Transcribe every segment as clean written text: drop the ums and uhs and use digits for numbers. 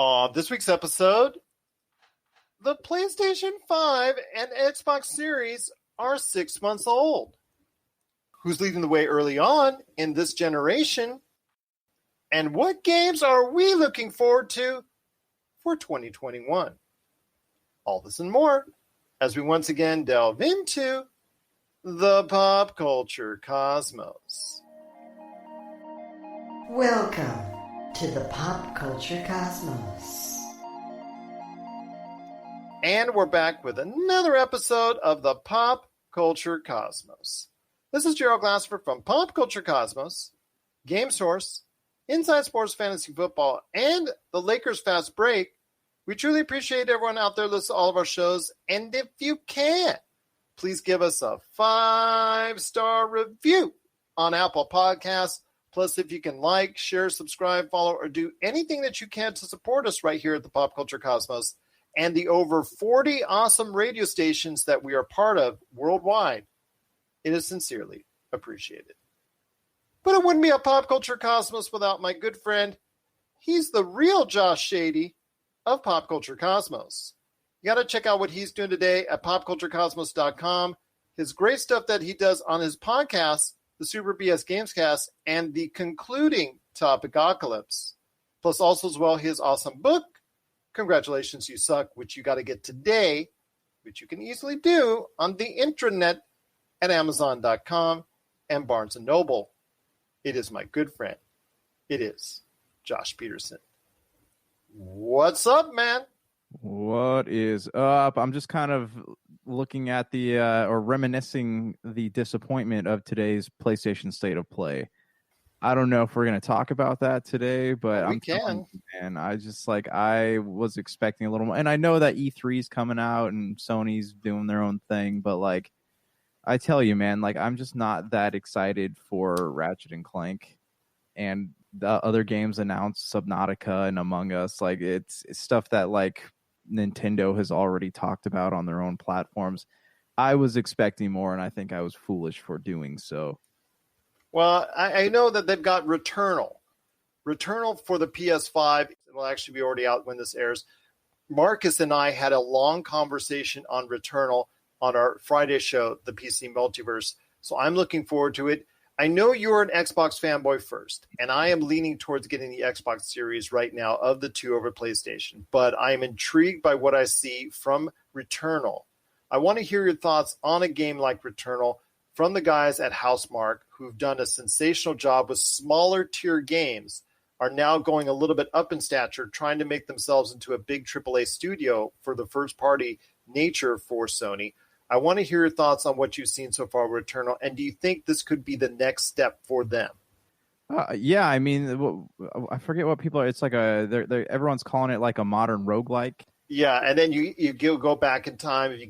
On this week's episode, the PlayStation 5 and Xbox Series are 6 months old. Who's leading the way early on in this generation? And what games are we looking forward to for 2021? All this and more as we once again delve into the pop culture cosmos. Welcome to the pop culture cosmos. And we're back with another episode of the Pop Culture Cosmos. This is Gerald Glassford from Pop Culture Cosmos, Game Source, Inside Sports Fantasy Football, and the Lakers Fast Break. We truly appreciate everyone out there listening to all of our shows. And if you can, please give us a 5-star review on Apple Podcasts. Plus, if you can like, share, subscribe, follow, or do anything that you can to support us right here at the Pop Culture Cosmos and the over 40 awesome radio stations that we are part of worldwide, it is sincerely appreciated. But it wouldn't be a Pop Culture Cosmos without my good friend. He's the real Josh Shady of Pop Culture Cosmos. You got to check out what he's doing today at popculturecosmos.com. His great stuff that he does on his podcast, the Super BS Gamescast, and the concluding Topicocalypse. Plus also as well his awesome book, Congratulations You Suck, which you got to get today, which you can easily do on the intranet at Amazon.com and Barnes & Noble. It is my good friend. It is Josh Peterson. What's up, man? What is up? I'm just kind of looking at the or reminiscing the disappointment of today's PlayStation State of Play. I don't know if we're going to talk about that today, but we can. And I was expecting a little more. And I know that E3 is coming out and Sony's doing their own thing, but like I tell you, man, like I'm just not that excited for Ratchet and Clank and the other games announced, Subnautica and Among Us. Like it's stuff that like Nintendo has already talked about on their own platforms. I was expecting more, and I think I was foolish for doing so. Well, I know that they've got Returnal. Returnal for the PS5. It'll actually be already out when this airs. Marcus and I had a long conversation on Returnal on our Friday show, the PC Multiverse. So I'm looking forward to it. I know you're an Xbox fanboy first, and I am leaning towards getting the Xbox Series right now of the two over PlayStation. But I am intrigued by what I see from Returnal. I want to hear your thoughts on a game like Returnal from the guys at Housemarque, who've done a sensational job with smaller tier games, are now going a little bit up in stature, trying to make themselves into a big AAA studio for the first party nature for Sony. I want to hear your thoughts on what you've seen so far with Returnal, and do you think this could be the next step for them? Yeah, I mean, I forget what people are. It's like everyone's calling it like a modern roguelike. Yeah, and then you go back in time. If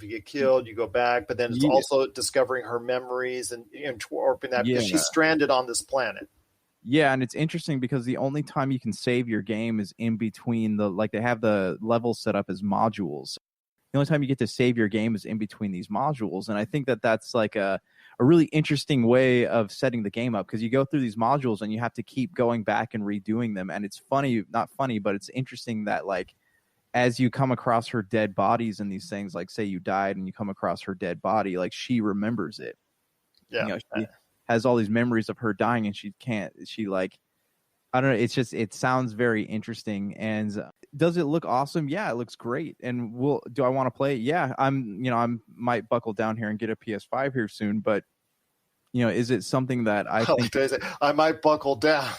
you get killed, you go back. But then it's also discovering her memories and warping that because she's stranded on this planet. Yeah, and it's interesting because the only time you can save your game is in between they have the levels set up as modules. The only time you get to save your game is in between these modules. And I think that that's like a really interesting way of setting the game up because you go through these modules and you have to keep going back and redoing them. And it's not funny, but it's interesting that like as you come across her dead bodies in these things, like say you died and you come across her dead body, like she remembers it. Yeah. She has all these memories of her dying and I don't know. It sounds very interesting. And does it look awesome? Yeah, it looks great. And do I want to play it? Yeah, I might buckle down here and get a PS5 here soon. But is it something that I think I might buckle down?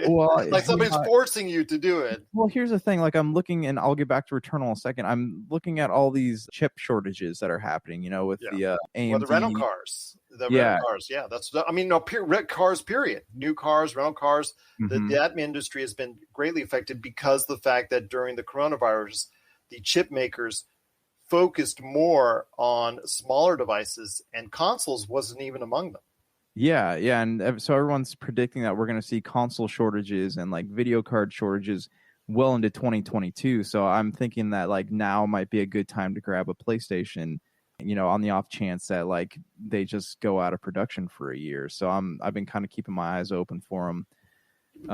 like somebody's forcing you to do it. Well, here's the thing. Like I'm looking, and I'll get back to Returnal in a second. I'm looking at all these chip shortages that are happening. With the AMD. The rental cars. Rental cars. Yeah, cars. Period. New cars, rental cars. Mm-hmm. That industry has been greatly affected because of the fact that during the coronavirus, the chip makers focused more on smaller devices, and consoles wasn't even among them. Yeah, and so everyone's predicting that we're going to see console shortages and like video card shortages well into 2022. So I'm thinking that like now might be a good time to grab a PlayStation, on the off chance that like they just go out of production for a year. So I've been kind of keeping my eyes open for them.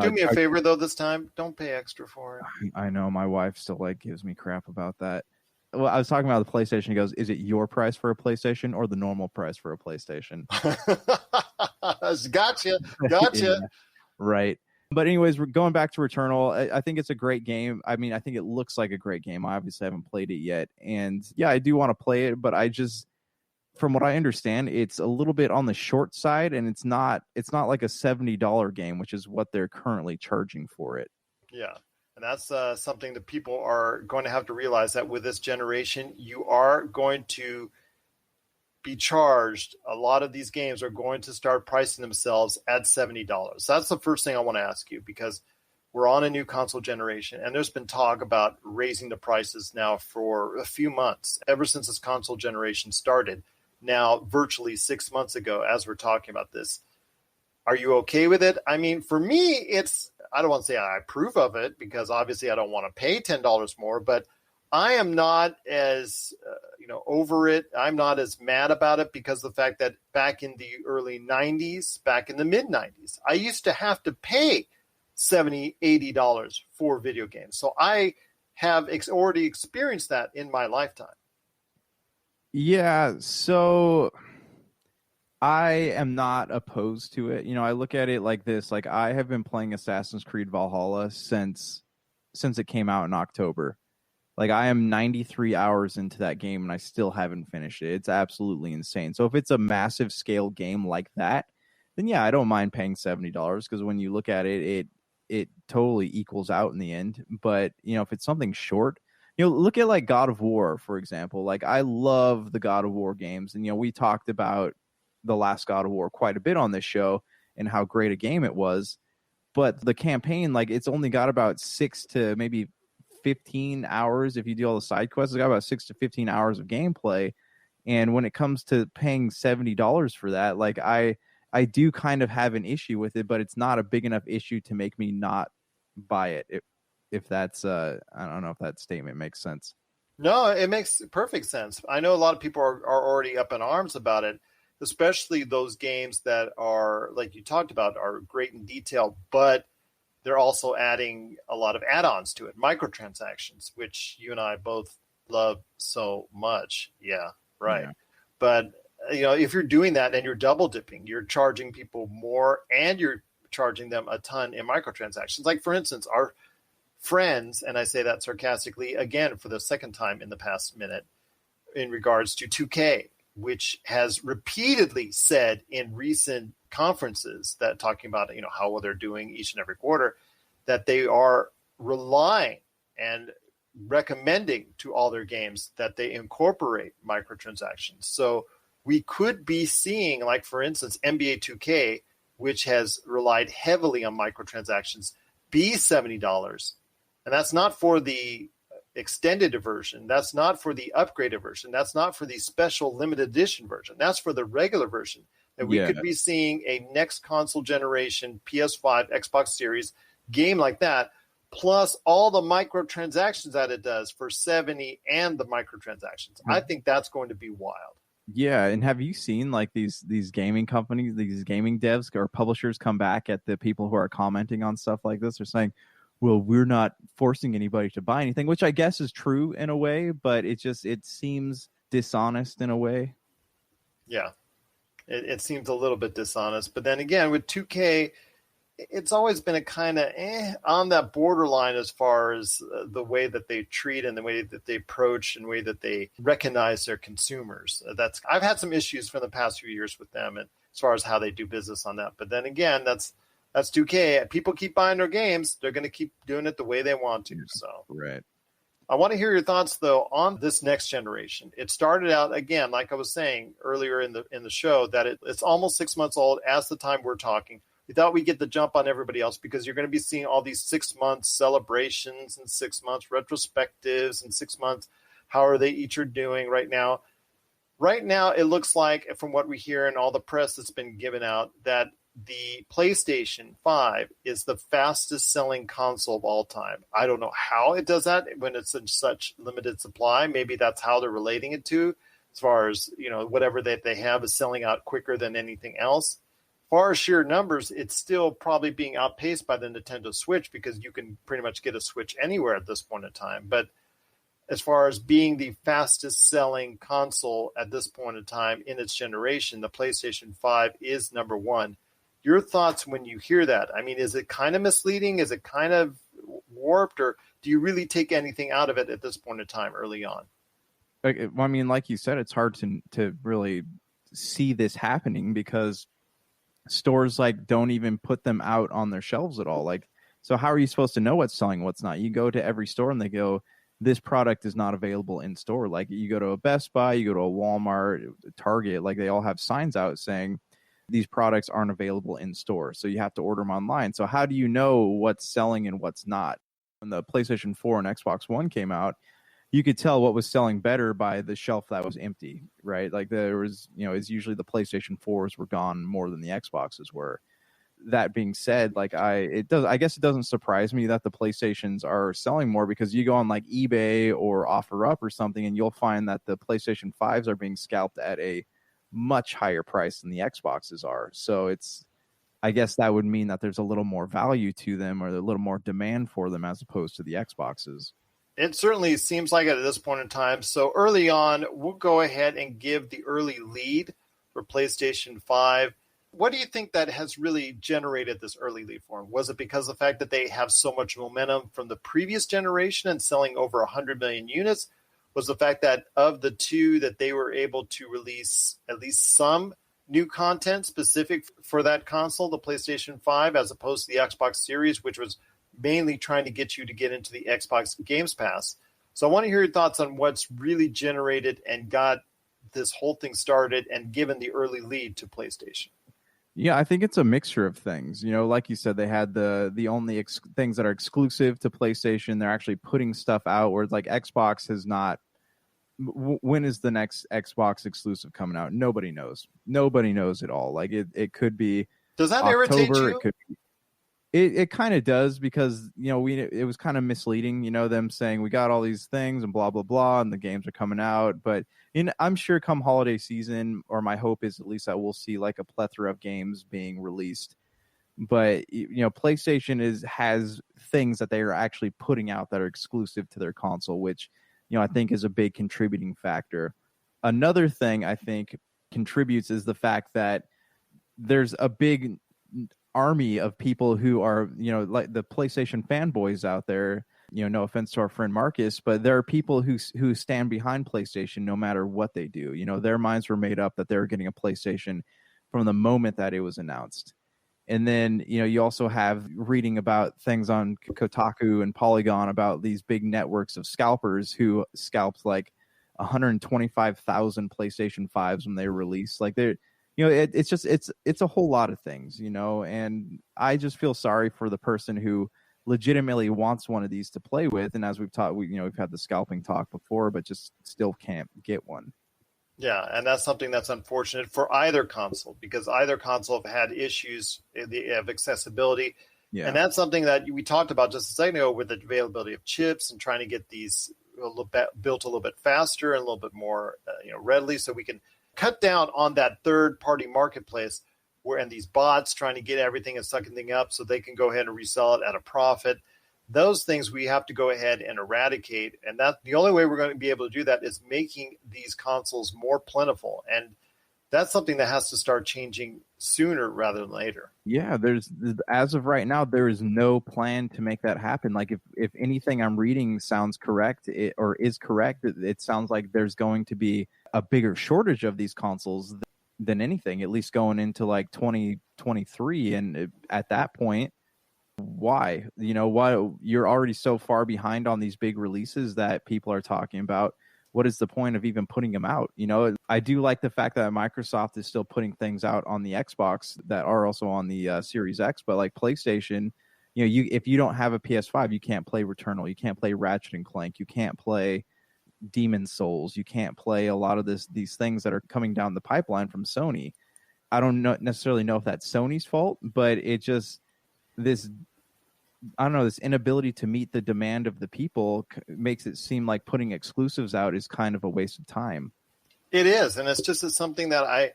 Do me a favor though this time. Don't pay extra for it. I know my wife still gives me crap about that. Well, I was talking about the PlayStation. He goes, "Is it your price for a PlayStation or the normal price for a PlayStation?" Gotcha. Yeah, right. But anyways, we're going back to Returnal. I think it's a great game. I mean, I think it looks like a great game. I obviously haven't played it yet, and yeah, I do want to play it. But from what I understand, it's a little bit on the short side, and it's not like a $70 game, which is what they're currently charging for it. Yeah, and that's something that people are going to have to realize, that with this generation, you are going to be charged. A lot of these games are going to start pricing themselves at $70. That's the first thing I want to ask you, because we're on a new console generation, and there's been talk about raising the prices now for a few months, ever since this console generation started. Now, virtually 6 months ago, as we're talking about this. Are you okay with it? I mean, for me, I don't want to say I approve of it, because obviously I don't want to pay $10 more, but I am not as, over it. I'm not as mad about it, because of the fact that back in the early 90s, back in the mid 90s, I used to have to pay $70, $80 for video games. So I have already experienced that in my lifetime. Yeah, so I am not opposed to it. I look at it like this. Like, I have been playing Assassin's Creed Valhalla since it came out in October. Like, I am 93 hours into that game, and I still haven't finished it. It's absolutely insane. So if it's a massive scale game like that, then yeah, I don't mind paying $70, because when you look at it, it totally equals out in the end. But, if it's something short, look at like God of War, for example. Like, I love the God of War games. And, we talked about the last God of War quite a bit on this show and how great a game it was. But the campaign, like, it's only got about 6 to maybe 15 hours. If you do all the side quests, it's got about 6 to 15 hours of gameplay. And when it comes to paying $70 for that, like, I do kind of have an issue with it, but it's not a big enough issue to make me not buy it. If that's I don't know if that statement makes sense. No, it makes perfect sense. I know a lot of people are already up in arms about it, especially those games that are, like you talked about, are great in detail, but they're also adding a lot of add-ons to it, microtransactions, which you and I both love so much. Yeah, right. Yeah. But, if you're doing that and you're double dipping, you're charging people more and you're charging them a ton in microtransactions. Like, for instance, our friends, and I say that sarcastically again for the second time in the past minute, in regards to 2K, which has repeatedly said in recent conferences that talking about, how well they're doing each and every quarter, that they are relying and recommending to all their games that they incorporate microtransactions. So we could be seeing, like, for instance, NBA 2K, which has relied heavily on microtransactions, be $70. And that's not for the extended version. That's not for the upgraded version. That's not for the special limited edition version. That's for the regular version. That we could be seeing a next console generation, PS5, Xbox Series game like that, plus all the microtransactions that it does for 70 and the microtransactions. I think that's going to be wild. Yeah, and have you seen like these gaming companies, these gaming devs or publishers come back at the people who are commenting on stuff like this? They're saying, well, we're not forcing anybody to buy anything, which I guess is true in a way, but it seems dishonest in a way. Yeah, it seems a little bit dishonest. But then again, with 2K, it's always been a kind of on that borderline as far as the way that they treat and the way that they approach and the way that they recognize their consumers. I've had some issues for the past few years with them, and as far as how they do business on that. But then again, that's 2K. People keep buying their games. They're going to keep doing it the way they want to. So right. I want to hear your thoughts, though, on this next generation. It started out, again, like I was saying earlier in the show, that it's almost 6 months old as the time we're talking. We thought we'd get the jump on everybody else because you're going to be seeing all these 6 months celebrations and 6 months retrospectives and 6 months. How are they each are doing right now? Right now, it looks like, from what we hear in all the press that's been given out, that the PlayStation 5 is the fastest selling console of all time. I don't know how it does that when it's in such limited supply. Maybe that's how they're relating it to, as far as, whatever that they have is selling out quicker than anything else. far as sheer numbers, it's still probably being outpaced by the Nintendo Switch because you can pretty much get a Switch anywhere at this point in time. But as far as being the fastest selling console at this point in time in its generation, the PlayStation 5 is number one. Your thoughts when you hear that? I mean, is it kind of misleading? Is it kind of warped? Or do you really take anything out of it at this point in time early on? I mean, like you said, it's hard to really see this happening because stores like don't even put them out on their shelves at all. Like, so how are you supposed to know what's selling, what's not? You go to every store and they go, this product is not available in store. Like you go to a Best Buy, you go to a Walmart, Target, like they all have signs out saying these products aren't available in store. So you have to order them online. So how do you know what's selling and what's not? When the PlayStation 4 and Xbox One came out, you could tell what was selling better by the shelf that was empty, right? Like there was, it's usually the PlayStation 4s were gone more than the Xboxes were. That being said, like I guess it doesn't surprise me that the PlayStations are selling more because you go on like eBay or OfferUp or something and you'll find that the PlayStation 5s are being scalped at a much higher price than the Xboxes are. So I guess that would mean that there's a little more value to them or a little more demand for them as opposed to the Xboxes. It certainly seems like it at this point in time. So early on, we'll go ahead and give the early lead for PlayStation 5. What do you think that has really generated this early lead for them? Was it because of the fact that they have so much momentum from the previous generation and selling over 100 million units? Was the fact that of the two that they were able to release at least some new content specific for that console, the PlayStation 5, as opposed to the Xbox Series, which was mainly trying to get you to get into the Xbox Games Pass? So I want to hear your thoughts on what's really generated and got this whole thing started and given the early lead to PlayStation. Yeah, I think it's a mixture of things. Like you said, they had the only things that are exclusive to PlayStation. They're actually putting stuff out where it's like Xbox has not. When is the next Xbox exclusive coming out? Nobody knows. Nobody knows at all. Like it could be. Does that October, irritate you? It could be. It kind of does because it was kind of misleading. Them saying we got all these things and blah blah blah, and the games are coming out. But I'm sure come holiday season, or my hope is at least that we'll see like a plethora of games being released. But PlayStation has things that they are actually putting out that are exclusive to their console, which I think is a big contributing factor. Another thing I think contributes is the fact that there's a big army of people who are, like the PlayStation fanboys out there. No offense to our friend Marcus, but there are people who stand behind PlayStation no matter what they do. Their minds were made up that they were getting a PlayStation from the moment that it was announced. And then, you also have reading about things on Kotaku and Polygon about these big networks of scalpers who scalped like 125,000 PlayStation 5s when they were released. Like they're, it's a whole lot of things, and I just feel sorry for the person who legitimately wants one of these to play with. And as we've taught, we've had the scalping talk before, but just still can't get one. Yeah, and that's something that's unfortunate for either console because either console have had issues of accessibility. Yeah. And that's something that we talked about just a second ago with the availability of chips and trying to get these built a little bit faster and a little bit more readily so we can cut down on that third-party marketplace and these bots trying to get everything and suck everything up so they can go ahead and resell it at a profit. Those things we have to go ahead and eradicate. And that the only way we're going to be able to do that is making these consoles more plentiful. And that's something that has to start changing sooner rather than later. Yeah, as of right now, there is no plan to make that happen. Like if anything I'm reading sounds correct or is correct, it sounds like there's going to be a bigger shortage of these consoles than anything, at least going into like 2023. And at that point, why you're already so far behind on these big releases that people are talking about. What is the point of even putting them out? I do like the fact that Microsoft is still putting things out on the Xbox that are also on the Series X, but like PlayStation, if you don't have a PS5, you can't play Returnal, you can't play Ratchet and Clank, you can't play Demon's Souls, you can't play a lot of these things that are coming down the pipeline from Sony. I don't necessarily know if that's Sony's fault, but it just this inability to meet the demand of the people makes it seem like putting exclusives out is kind of a waste of time. It is, and it's something that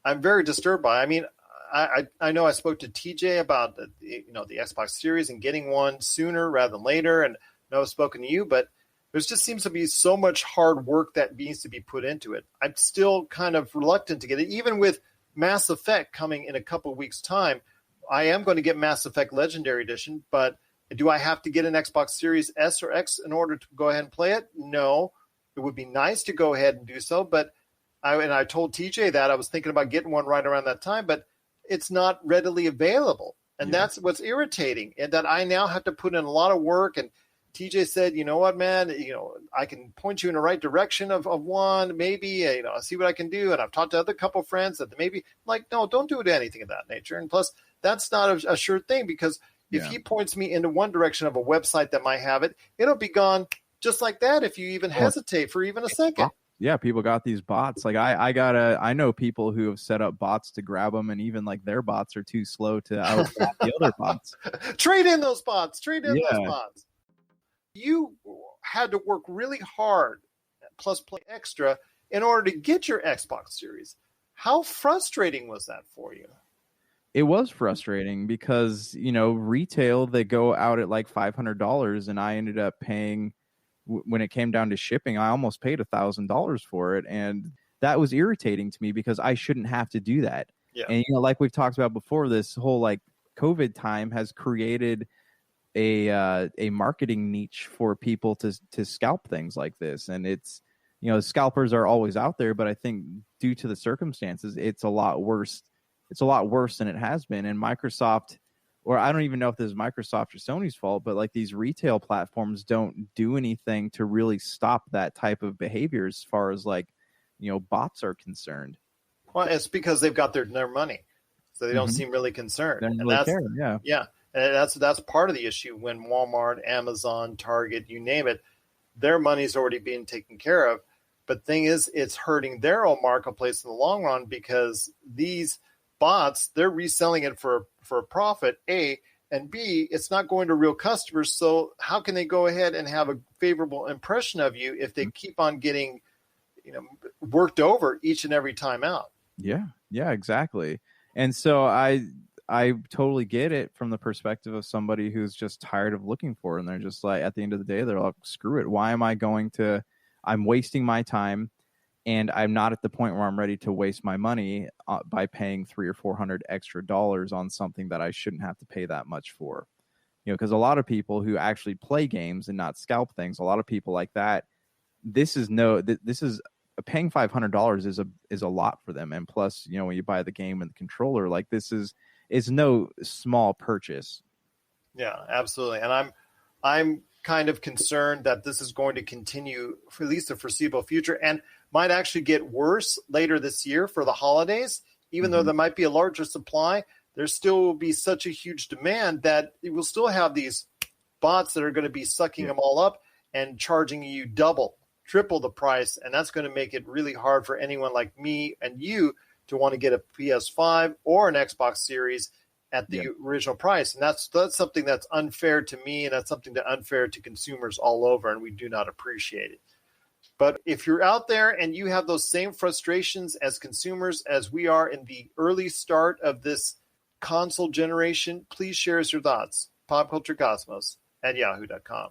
I'm very disturbed by. I mean, I know I spoke to TJ about the Xbox Series and getting one sooner rather than later, and I know I've spoken to you, but there just seems to be so much hard work that needs to be put into it. I'm still kind of reluctant to get it, even with Mass Effect coming in a couple of weeks' time. I am going to get Mass Effect Legendary Edition, but do I have to get an Xbox Series S or X in order to go ahead and play it? No. It would be nice to go ahead and do so, but I told TJ that I was thinking about getting one right around that time, but it's not readily available. And that's what's irritating, and that I now have to put in a lot of work. And TJ said, you know what, man, I can point you in the right direction of one, maybe, I'll see what I can do. And I've talked to other couple friends that maybe like, no, don't do it anything of that nature. And plus, that's not a sure thing, because if he points me into one direction of a website that might have it, it'll be gone just like that if you even hesitate for even a second. Yeah, people got these bots. Like I know people who have set up bots to grab them, and even like their bots are too slow to outgrab the other bots. Trade in those bots. Those bots. You had to work really hard, plus play extra, in order to get your Xbox Series. How frustrating was that for you? It was frustrating because, retail, they go out at like $500, and I ended up paying, when it came down to shipping, I almost paid $1,000 for it. And that was irritating to me because I shouldn't have to do that. Yeah. And, like we've talked about before, this whole like COVID time has created a marketing niche for people to scalp things like this. And it's, scalpers are always out there, but I think due to the circumstances, it's a lot worse. It's a lot worse than it has been. And Microsoft, or I don't even know if this is Microsoft or Sony's fault, but like these retail platforms don't do anything to really stop that type of behavior as far as like, bots are concerned. Well, it's because they've got their money, so they don't seem really concerned. They don't really care. Yeah. And that's part of the issue when Walmart, Amazon, Target, you name it, their money's already being taken care of. But the thing is, it's hurting their own marketplace in the long run, because these bots, they're reselling it for a profit, A, and B, it's not going to real customers. So how can they go ahead and have a favorable impression of you if they keep on getting, worked over each and every time out? Yeah, exactly. And so I totally get it from the perspective of somebody who's just tired of looking for it. And they're just like, at the end of the day, they're like, screw it. Why am I I'm wasting my time, and I'm not at the point where I'm ready to waste my money by paying $300 or $400 extra dollars on something that I shouldn't have to pay that much for. Because a lot of people who actually play games and not scalp things, a lot of people like that, this is paying $500 is a lot for them. And plus, when you buy the game and the controller, like this is no small purchase. Yeah, absolutely. And I'm kind of concerned that this is going to continue for at least the foreseeable future, and might actually get worse later this year for the holidays. Even though there might be a larger supply, there still will be such a huge demand that it will still have these bots that are going to be sucking them all up and charging you double, triple the price. And that's going to make it really hard for anyone like me and you to want to get a PS5 or an Xbox Series at the original price. And that's something that's unfair to me, and that's something that's unfair to consumers all over, and we do not appreciate it. But if you're out there and you have those same frustrations as consumers as we are in the early start of this console generation, please share us your thoughts. popculturecosmos@yahoo.com.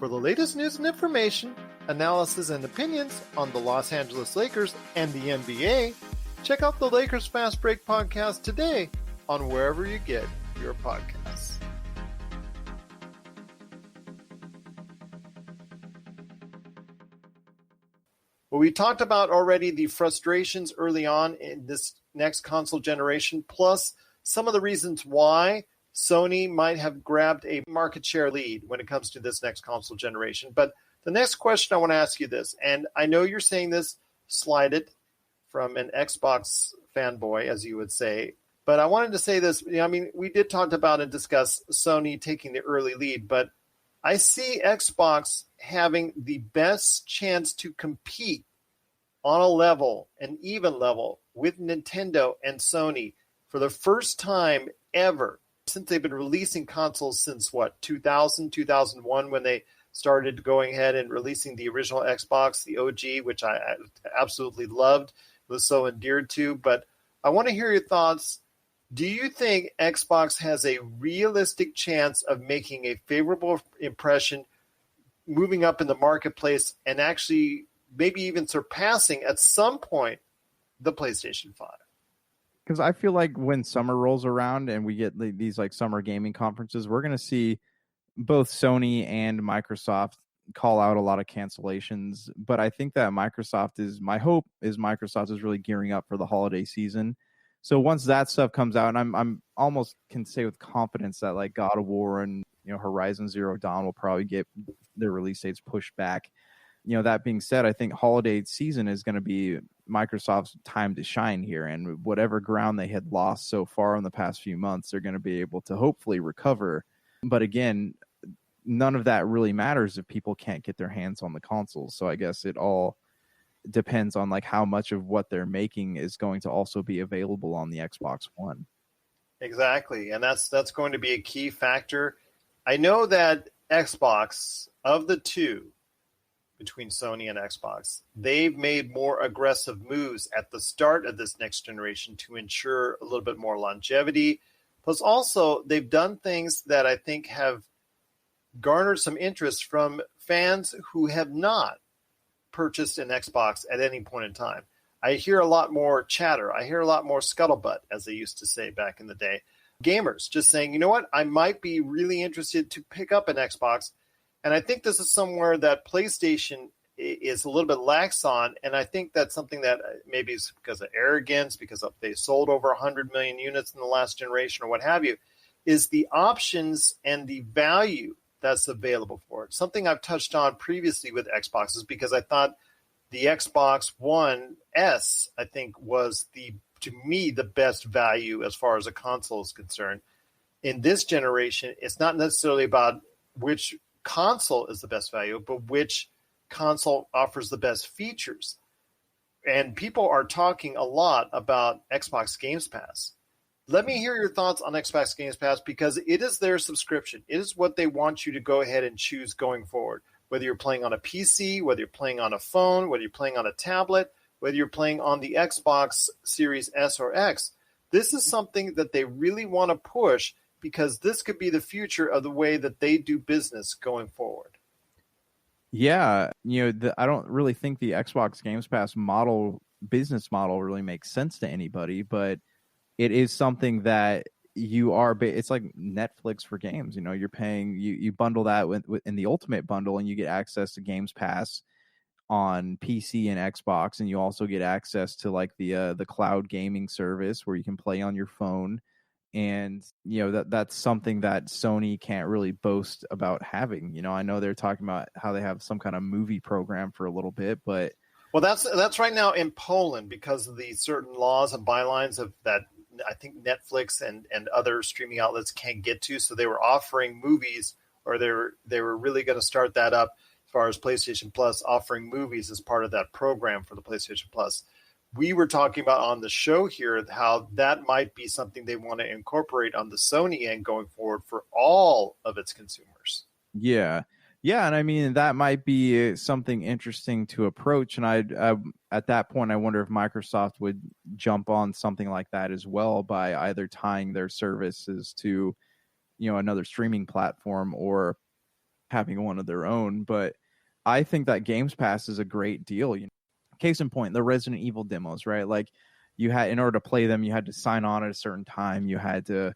For the latest news and information, analysis and opinions on the Los Angeles Lakers and the NBA, check out the Lakers Fast Break podcast today on wherever you get your podcasts. Well, we talked about already the frustrations early on in this next console generation, plus some of the reasons why Sony might have grabbed a market share lead when it comes to this next console generation. But the next question I want to ask you this, and I know you're saying this slighted from an Xbox fanboy, as you would say, but I wanted to say this. We did talk about and discuss Sony taking the early lead, but I see Xbox having the best chance to compete on a level, an even level, with Nintendo and Sony for the first time ever since they've been releasing consoles since, 2000, 2001, when they started going ahead and releasing the original Xbox, the OG, which I absolutely loved, was so endeared to. But I want to hear your thoughts. Do you think Xbox has a realistic chance of making a favorable impression, moving up in the marketplace, and actually maybe even surpassing at some point the PlayStation 5? Because I feel like when summer rolls around and we get these like summer gaming conferences, we're going to see both Sony and Microsoft call out a lot of cancellations. But I think that my hope is Microsoft is really gearing up for the holiday season. So once that stuff comes out, and I'm almost can say with confidence that like God of War and Horizon Zero Dawn will probably get their release dates pushed back. That being said, I think holiday season is going to be Microsoft's time to shine here, and whatever ground they had lost so far in the past few months, they're going to be able to hopefully recover. But again, none of that really matters if people can't get their hands on the consoles. So I guess it all depends on like how much of what they're making is going to also be available on the Xbox One. Exactly, and that's going to be a key factor. I know that Xbox, of the two, between Sony and Xbox, they've made more aggressive moves at the start of this next generation to ensure a little bit more longevity. Plus, also, they've done things that I think have garnered some interest from fans who have not purchased an Xbox at any point in time. I hear a lot more chatter. I hear a lot more scuttlebutt, as they used to say back in the day. Gamers just saying, you know what, I might be really interested to pick up an Xbox. And I think this is somewhere that PlayStation is a little bit lax on. And I think that's something that maybe is because of arrogance, because they sold over 100 million units in the last generation or what have you, is the options and the value that's available for it. Something I've touched on previously with Xboxes, because I thought the Xbox One S, I think, was to me, the best value as far as a console is concerned. In this generation, it's not necessarily about which console is the best value, but which console offers the best features. And people are talking a lot about Xbox Games Pass. Let me hear your thoughts on Xbox Games Pass, because it is their subscription. It is what they want you to go ahead and choose going forward. Whether you're playing on a PC, whether you're playing on a phone, whether you're playing on a tablet, whether you're playing on the Xbox Series S or X, this is something that they really want to push, because this could be the future of the way that they do business going forward. Yeah, I don't really think the Xbox Games Pass business model really makes sense to anybody, but it is something that it's like Netflix for games. You're paying, you bundle that in the Ultimate bundle, and you get access to Games Pass on PC and Xbox, and you also get access to like the cloud gaming service where you can play on your phone. And that's something that Sony can't really boast about having. I know they're talking about how they have some kind of movie program for a little bit, but that's right now in Poland, because of the certain laws and bylines of that I think Netflix and other streaming outlets can't get to. So they were offering movies, or they were really going to start that up as far as PlayStation Plus, offering movies as part of that program for the PlayStation Plus. We were talking about on the show here how that might be something they want to incorporate on the Sony end going forward for all of its consumers. Yeah. Yeah, and I mean, that might be something interesting to approach. And at that point, I wonder if Microsoft would jump on something like that as well, by either tying their services to, another streaming platform, or having one of their own. But I think that Games Pass is a great deal. Case in point, the Resident Evil demos, right? Like, in order to play them, you had to sign on at a certain time. You had to,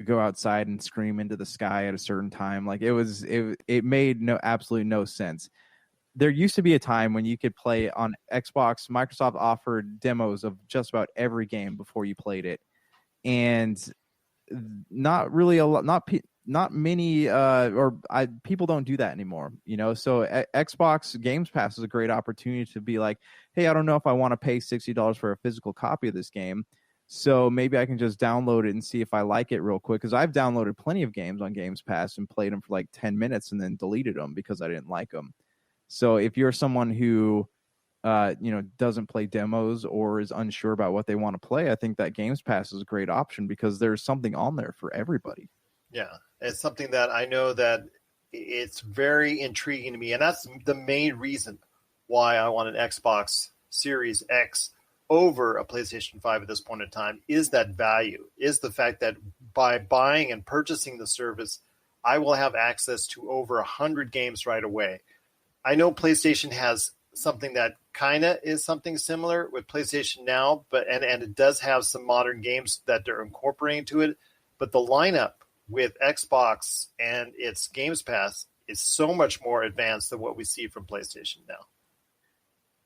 go outside and scream into the sky at a certain time. Like, it made absolutely no sense. There used to be a time when you could play on Xbox. Microsoft offered demos of just about every game before you played it, and not really a lot, not many, people don't do that anymore. So Xbox Games Pass is a great opportunity to be like, hey, I don't know if I want to pay $60 for a physical copy of this game. So maybe I can just download it and see if I like it real quick. Because I've downloaded plenty of games on Games Pass and played them for like 10 minutes and then deleted them because I didn't like them. So if you're someone who, doesn't play demos or is unsure about what they want to play, I think that Games Pass is a great option, because there's something on there for everybody. Yeah, it's something that I know that it's very intriguing to me. And that's the main reason why I want an Xbox Series X over a PlayStation 5 at this point in time is that value, is the fact that by buying and purchasing the service, I will have access to over 100 games right away. I know PlayStation has something that kind of is something similar with PlayStation Now, but and it does have some modern games that they're incorporating to it, but the lineup with Xbox and its Games Pass is so much more advanced than what we see from PlayStation Now.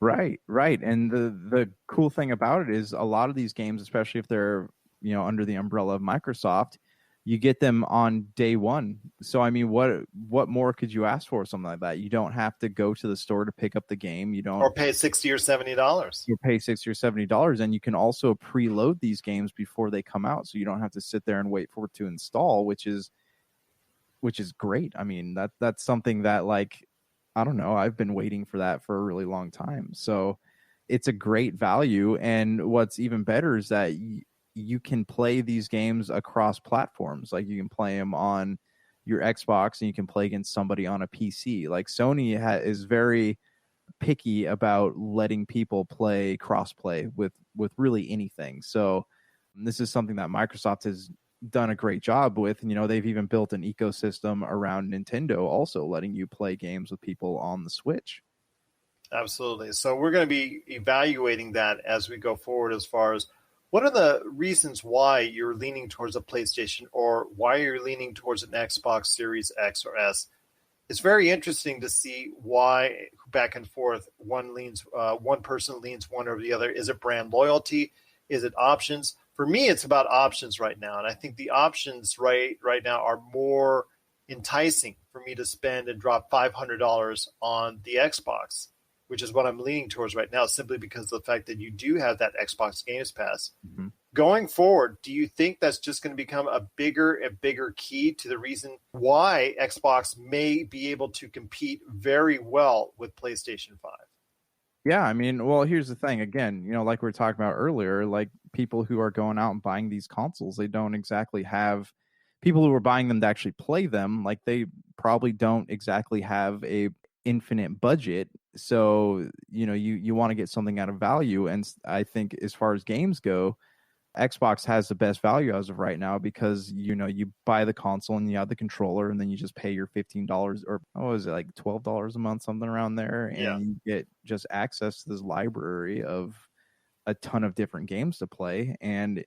Right. And the cool thing about it is a lot of these games, especially if they're, under the umbrella of Microsoft, you get them on day one. So, I mean, what more could you ask for something like that? You don't have to go to the store to pick up the game. You don't or pay $60 or $70. You pay $60 or $70, and you can also preload these games before they come out, so you don't have to sit there and wait for it to install, which is great. I mean, that's something that, like, I don't know, I've been waiting for that for a really long time. So it's a great value, and what's even better is that you can play these games across platforms. Like, you can play them on your Xbox and you can play against somebody on a PC. Like, Sony is very picky about letting people play crossplay with really anything. So this is something that Microsoft has done a great job with. And, they've even built an ecosystem around Nintendo also letting you play games with people on the Switch. Absolutely. So we're going to be evaluating that as we go forward, as far as what are the reasons why you're leaning towards a PlayStation or why you're leaning towards an Xbox Series X or S. It's very interesting to see why back and forth one person leans one over the other. Is it brand loyalty? Is it options? For me, it's about options right now. And I think the options right now are more enticing for me to spend and drop $500 on the Xbox, which is what I'm leaning towards right now, simply because of the fact that you do have that Xbox Games Pass. Mm-hmm. Going forward, do you think that's just going to become a bigger and bigger key to the reason why Xbox may be able to compete very well with PlayStation 5? Yeah, I mean, well, here's the thing. Again, like we were talking about earlier, like, people who are going out and buying these consoles, they don't exactly have people who are buying them to actually play them. Like, they probably don't exactly have a infinite budget. So, you want to get something out of value. And I think as far as games go, Xbox has the best value as of right now, because you buy the console and you have the controller, and then you just pay your $15 or what was it, like $12 a month, something around there, and you get just access to this library of a ton of different games to play. And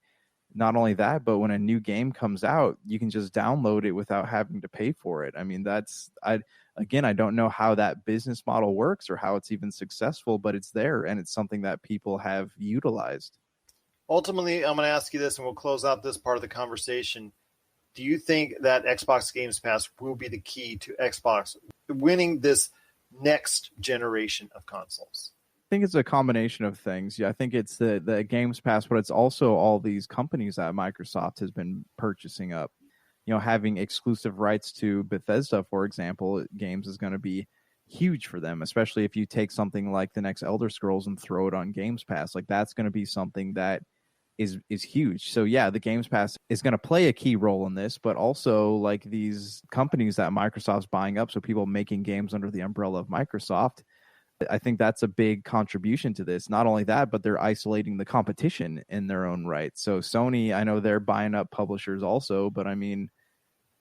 not only that, but when a new game comes out, you can just download it without having to pay for it. I mean, I don't know how that business model works or how it's even successful, but it's there, and it's something that people have utilized. Ultimately, I'm going to ask you this, and we'll close out this part of the conversation. Do you think that Xbox Games Pass will be the key to Xbox winning this next generation of consoles? I think it's a combination of things. Yeah, I think it's the Games Pass, but it's also all these companies that Microsoft has been purchasing up. Having exclusive rights to Bethesda, for example, games is going to be huge for them, especially if you take something like the next Elder Scrolls and throw it on Games Pass. Like, that's going to be something that is huge. So yeah, the Games Pass is going to play a key role in this, but also, like, these companies that Microsoft's buying up, so people making games under the umbrella of Microsoft, I think that's a big contribution to this. Not only that, but they're isolating the competition in their own right. So Sony, I know they're buying up publishers also, but I mean,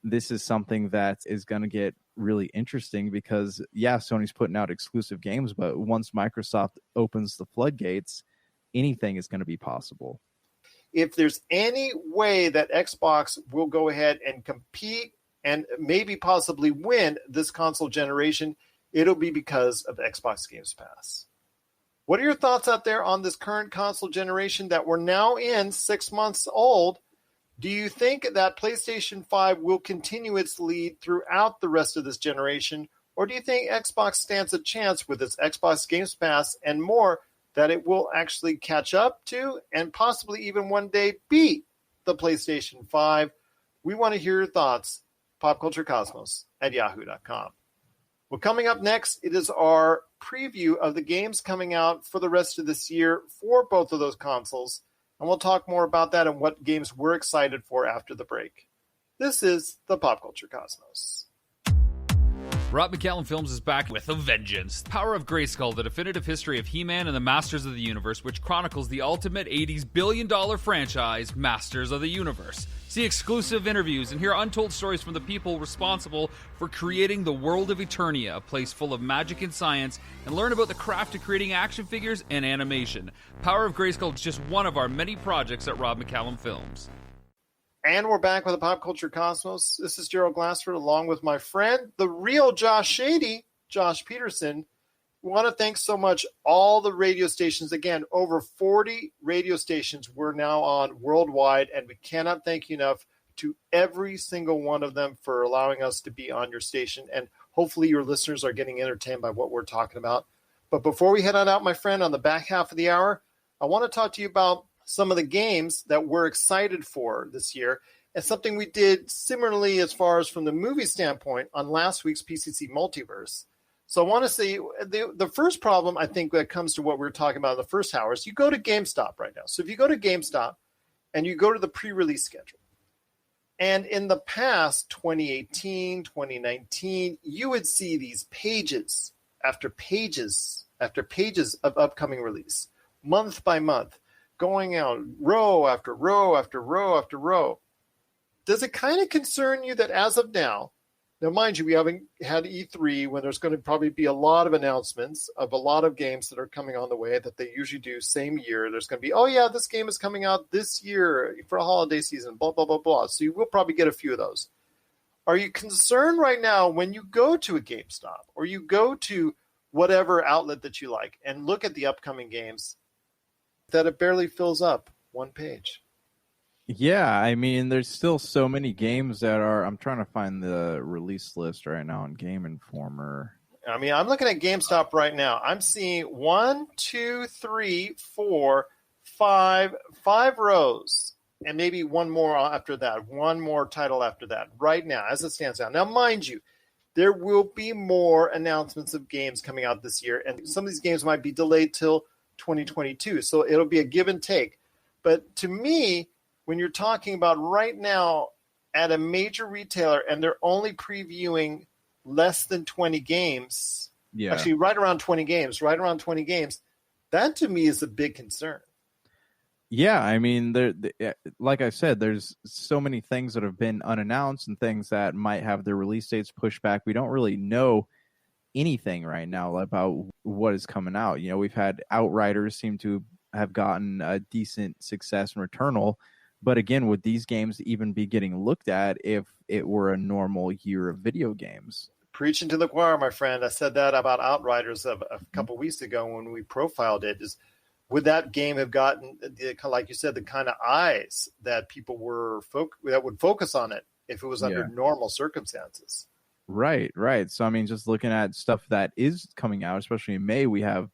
this is something that is going to get really interesting because, yeah, Sony's putting out exclusive games, but once Microsoft opens the floodgates, anything is going to be possible. If there's any way that Xbox will go ahead and compete and maybe possibly win this console generation, it'll be because of Xbox Games Pass. What are your thoughts out there on this current console generation that we're now in 6 months old? Do you think that PlayStation 5 will continue its lead throughout the rest of this generation? Or do you think Xbox stands a chance with its Xbox Games Pass and more that it will actually catch up to and possibly even one day beat the PlayStation 5? We want to hear your thoughts. popculturecosmos@yahoo.com. Well, coming up next, it is our preview of the games coming out for the rest of this year for both of those consoles. And we'll talk more about that and what games we're excited for after the break. This is the Pop Culture Cosmos. Rob McCallum Films is back with a vengeance. Power of Grayskull, the definitive history of He-Man and the Masters of the Universe, which chronicles the ultimate 80s billion-dollar franchise, Masters of the Universe. See exclusive interviews and hear untold stories from the people responsible for creating the world of Eternia, a place full of magic and science, and learn about the craft of creating action figures and animation. Power of Grayskull is just one of our many projects at Rob McCallum Films. And we're back with the Pop Culture Cosmos. This is Gerald Glassford along with my friend, the real Josh Shady, Josh Peterson. We want to thank so much all the radio stations. Again, over 40 radio stations we're now on worldwide, and we cannot thank you enough to every single one of them for allowing us to be on your station. And hopefully your listeners are getting entertained by what we're talking about. But before we head on out, my friend, on the back half of the hour, I want to talk to you about some of the games that we're excited for this year, and something we did similarly as far as from the movie standpoint on last week's PCC Multiverse. So I want to say the first problem I think that comes to what we were talking about in the first hour is you go to GameStop right now. So if you go to GameStop and you go to the pre-release schedule, and in the past, 2018, 2019, you would see these pages after pages after pages of upcoming release, month by month, going out row after row after row after row. Does it kind of concern you that as of now, mind you, we haven't had E3 when there's going to probably be a lot of announcements of a lot of games that are coming on the way that they usually do same year. There's going to be, oh yeah, this game is coming out this year for a holiday season, blah, blah, blah, blah. So you will probably get a few of those. Are you concerned right now when you go to a GameStop or you go to whatever outlet that you like and look at the upcoming games that it barely fills up one page? Yeah, I mean, there's still so many games that are. I'm trying to find the release list right now on Game Informer. I mean, I'm looking at GameStop right now. I'm seeing 1, 2, 3, 4, 5 rows, and maybe one more after that, one more title after that, right now, as it stands out. Now, mind you, there will be more announcements of games coming out this year, and some of these games might be delayed till 2022, so it'll be a give and take. But to me, when you're talking about right now at a major retailer and they're only previewing less than 20 games, actually right around 20 games, that to me is a big concern. Yeah, I mean, like I said, there's so many things that have been unannounced and things that might have their release dates pushed back. We don't really know anything right now about what is coming out. You know, we've had Outriders seem to have gotten a decent success in Returnal, but again, would these games even be getting looked at if it were a normal year of video games? Preaching to the choir, my friend. I said that about Outriders a couple weeks ago when we profiled it. Would that game have gotten, like you said, the kind of eyes that people that would focus on it if it was under normal circumstances? Right. So, I mean, just looking at stuff that is coming out, especially in May, we have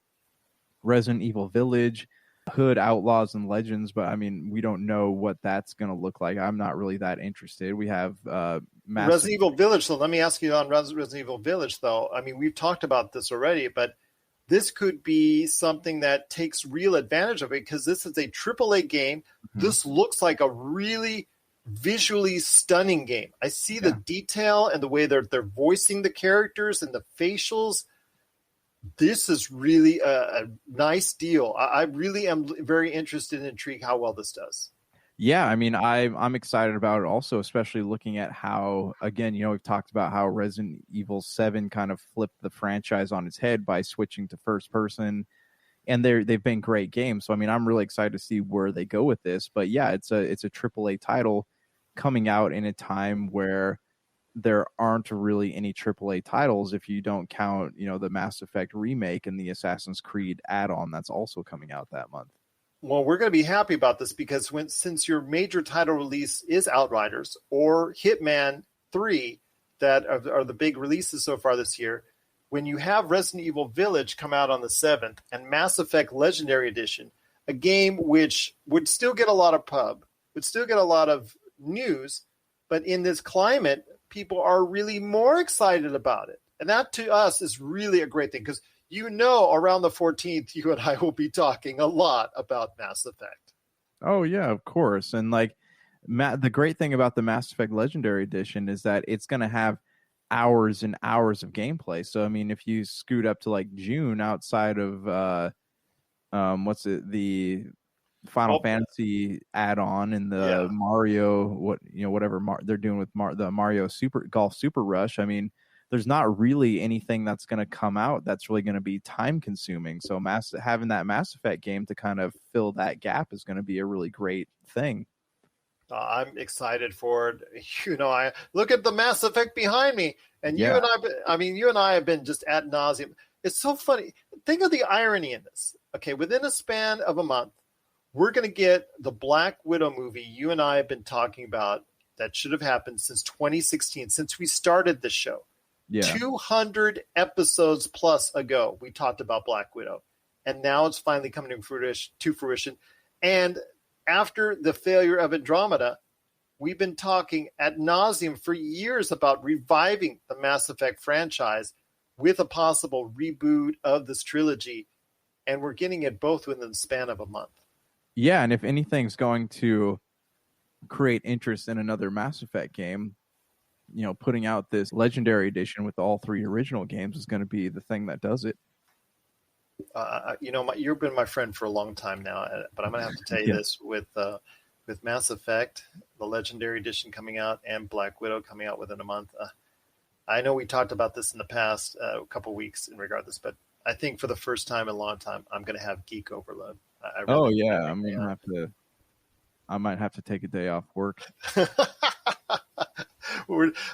Resident Evil Village, Hood, Outlaws, and Legends, but, I mean, we don't know what that's going to look like. I'm not really that interested. We have Resident Evil Village. So let me ask you on Resident Evil Village, though. I mean, we've talked about this already, but this could be something that takes real advantage of it because this is a AAA game. Mm-hmm. This looks like a really visually stunning game. I see the detail and the way they're voicing the characters and the facials. This is really a nice deal. I really am very interested and intrigued how well this does. Yeah, I mean, I'm excited about it also, especially looking at how, again, you know, we've talked about how Resident Evil 7 kind of flipped the franchise on its head by switching to first person, and they've been great games. So, I mean, I'm really excited to see where they go with this. But yeah, it's a AAA title coming out in a time where there aren't really any AAA titles if you don't count, you know, the Mass Effect remake and the Assassin's Creed add-on that's also coming out that month. Well, we're going to be happy about this because since your major title release is Outriders or Hitman 3 that are the big releases so far this year, when you have Resident Evil Village come out on the 7th and Mass Effect Legendary Edition, a game which would still get a lot of pub, would still get a lot of news, but in this climate, people are really more excited about it. And that to us is really a great thing because you know, around the 14th, you and I will be talking a lot about Mass Effect. Oh, yeah, of course. And like the great thing about the Mass Effect Legendary Edition is that it's going to have hours and hours of gameplay. So I mean, if you scoot up to like June outside of the Final Fantasy add-on and the Mario, whatever they're doing with the Mario Golf Super Rush. I mean, there's not really anything that's going to come out that's really going to be time consuming. So having that Mass Effect game to kind of fill that gap is going to be a really great thing. I'm excited for it. I look at the Mass Effect behind me, and you and I have been just ad nauseum. It's so funny. Think of the irony in this. Okay, within a span of a month, we're going to get the Black Widow movie you and I have been talking about that should have happened since 2016, since we started this show. Yeah. 200 episodes plus ago, we talked about Black Widow. And now it's finally coming to fruition. And after the failure of Andromeda, we've been talking ad nauseum for years about reviving the Mass Effect franchise with a possible reboot of this trilogy. And we're getting it both within the span of a month. Yeah, and if anything's going to create interest in another Mass Effect game, putting out this Legendary Edition with all 3 original games is going to be the thing that does it. You've been my friend for a long time now, but I'm going to have to tell you this with Mass Effect, the Legendary Edition coming out, and Black Widow coming out within a month. I know we talked about this in the past a couple weeks in regard to this, but I think for the first time in a long time, I'm going to have geek overload. I might have to take a day off work.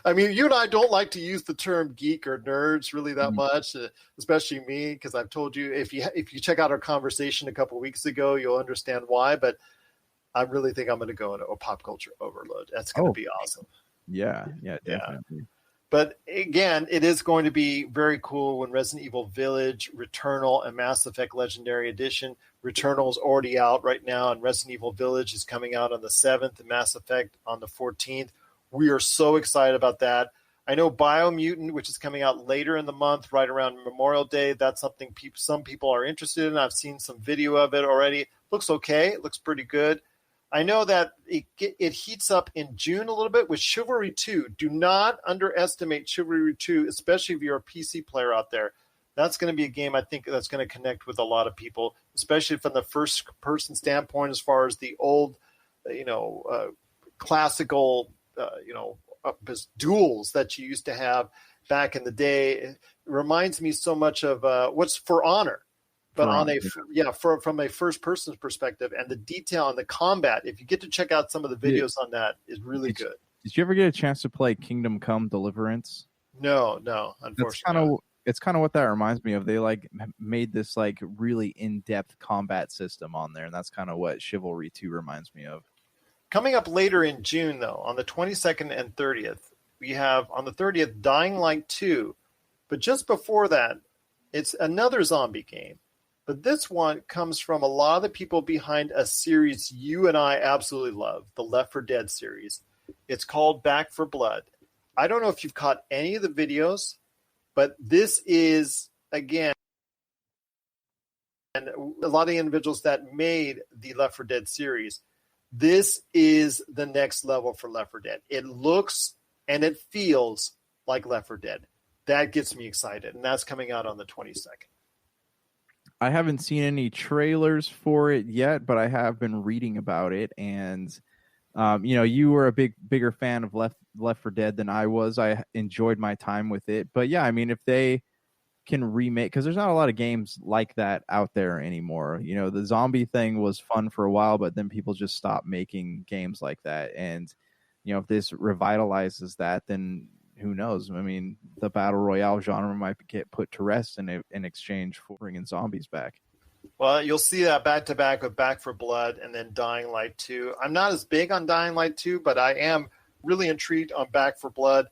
I mean, you and I don't like to use the term geek or nerds really that much, especially me, because I've told you, if you check out our conversation a couple of weeks ago, you'll understand why. But I really think I'm going to go into a pop culture overload. That's going to be awesome. Yeah, definitely. Yeah. But again, it is going to be very cool when Resident Evil Village, Returnal, and Mass Effect Legendary Edition. Returnal is already out right now, and Resident Evil Village is coming out on the 7th, and Mass Effect on the 14th. We are so excited about that. I know Biomutant, which is coming out later in the month, right around Memorial Day, that's something some people are interested in. I've seen some video of it already. Looks okay. It looks pretty good. I know that it heats up in June a little bit with Chivalry 2. Do not underestimate Chivalry 2, especially if you're a PC player out there. That's going to be a game I think that's going to connect with a lot of people, especially from the first-person standpoint as far as the old, classical, duels that you used to have back in the day. It reminds me so much of what's For Honor. But from a first person's perspective, and the detail and the combat, if you get to check out some of the videos on that, is really good. Did you ever get a chance to play Kingdom Come Deliverance? No, unfortunately. It's kind of what that reminds me of. They made this really in-depth combat system on there, and that's kind of what Chivalry 2 reminds me of. Coming up later in June, though, on the 22nd and 30th, we have on the 30th Dying Light 2, but just before that, it's another zombie game. But this one comes from a lot of the people behind a series you and I absolutely love, the Left 4 Dead series. It's called Back 4 Blood. I don't know if you've caught any of the videos, but this is, again, and a lot of the individuals that made the Left 4 Dead series, this is the next level for Left 4 Dead. It looks and it feels like Left 4 Dead. That gets me excited, and that's coming out on the 22nd. I haven't seen any trailers for it yet, but I have been reading about it. And, you were a bigger fan of Left 4 Dead than I was. I enjoyed my time with it. But yeah, I mean, if they can remake, because there's not a lot of games like that out there anymore. The zombie thing was fun for a while, but then people just stopped making games like that. And, if this revitalizes that, then who knows? I mean, the battle royale genre might get put to rest in exchange for bringing zombies back. Well, you'll see that back-to-back with Back 4 Blood and then Dying Light 2. I'm not as big on Dying Light 2, but I am really intrigued on Back 4 Blood.